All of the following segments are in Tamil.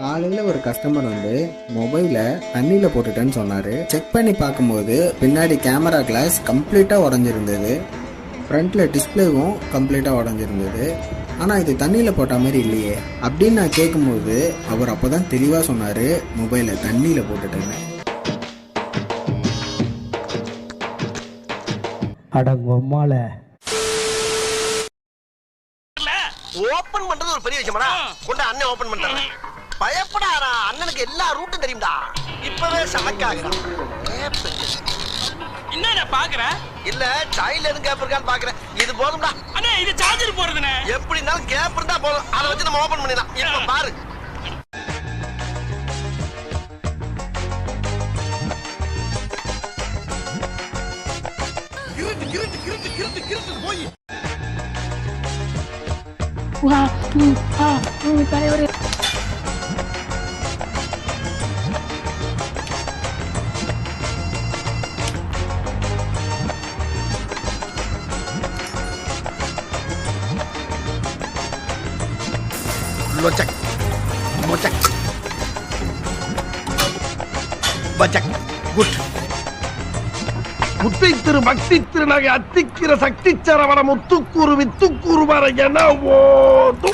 காலையில் ஒரு கஸ்டமர் வந்து மொபைலை தண்ணியில் போட்டுட்டேன்னு சொன்னார். செக் பண்ணி பார்க்கும்போது பின்னாடி கேமரா கிளாஸ் கம்ப்ளீட்டாக உடஞ்சிருந்தது, ஃப்ரண்ட்டில் டிஸ்பிளேவும் கம்ப்ளீட்டாக உடஞ்சிருந்தது. ஆனால் இது தண்ணியில் போட்ட மாதிரி இல்லையே அப்படின்னு நான் கேட்கும்போது அவர் அப்போ தான் தெளிவாக சொன்னார், மொபைலை தண்ணியில் போட்டுட்டேன்னு. அடங்கம்மால ஓபன் பண்றது ஒரு பெரிய விஷயமா? கொண்ட அண்ணன் ஓபன் பண்றாரு. பயப்படாரா, அண்ணனுக்கு எல்லா ரூட்டும் தெரியும்டா. இப்பவே சமக்காகிறான். என்ன பாக்குற? இல்ல சைல்ட்ல இருந்து கேப் இருக்கான்னு பாக்குறேன். இது போதும்டா அண்ணே, இது சார்ஜர் போறதுனே. எப்படி இருந்தாலும் கேப் இருந்தா போதும், அதை வச்சு நம்ம ஓபன் பண்ணிடலாம். இப்ப பாரு. போய் தலைவர் லொச்சக் மொச்சக் பச்சக் குட் முத்தை திரு பக்தி திருநகை அத்திக்கிற சக்தி சரவண முத்துக்கூறு வித்துக்கூறு வர என ஓது.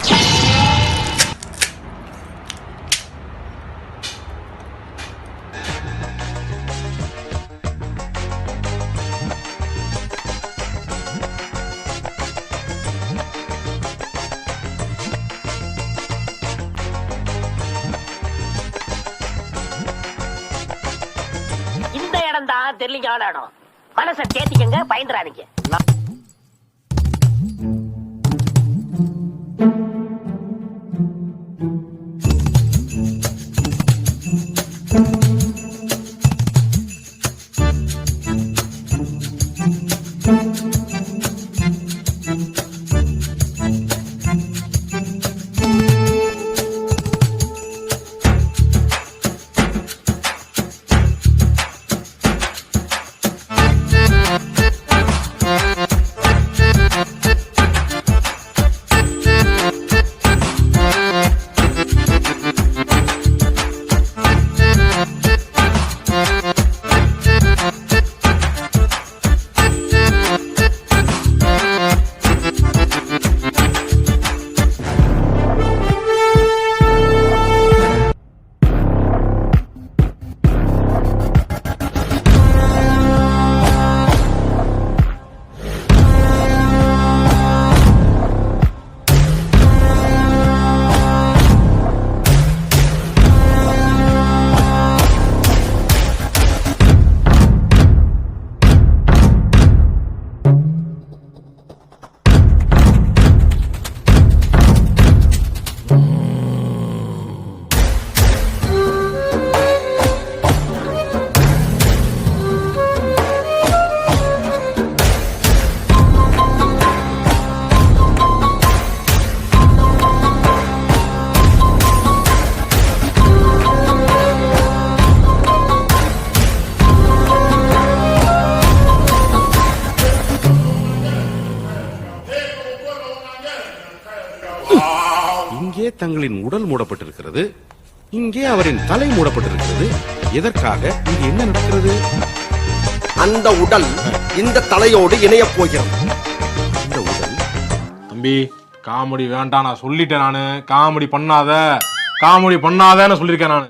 இந்த இடம் தான் தெரியல இடம். மனசை தேத்திக்கங்க, பயந்துறாதீங்க. இங்கே தங்களின் உடல் மூடப்பட்டிருக்கிறது, இங்கே அவரின் தலை மூடப்பட்டிருக்கிறது. எதற்காக? இங்கே என்ன நடக்கிறது? அந்த உடல் இந்த தலையோடு இணைய போகிறது. இந்த உடல் தம்பி, காமெடி வேண்டாம், நான் சொல்லிட்டேன். நானு காமெடி பண்ணாதன்னு சொல்லியிருக்கேன் நானு.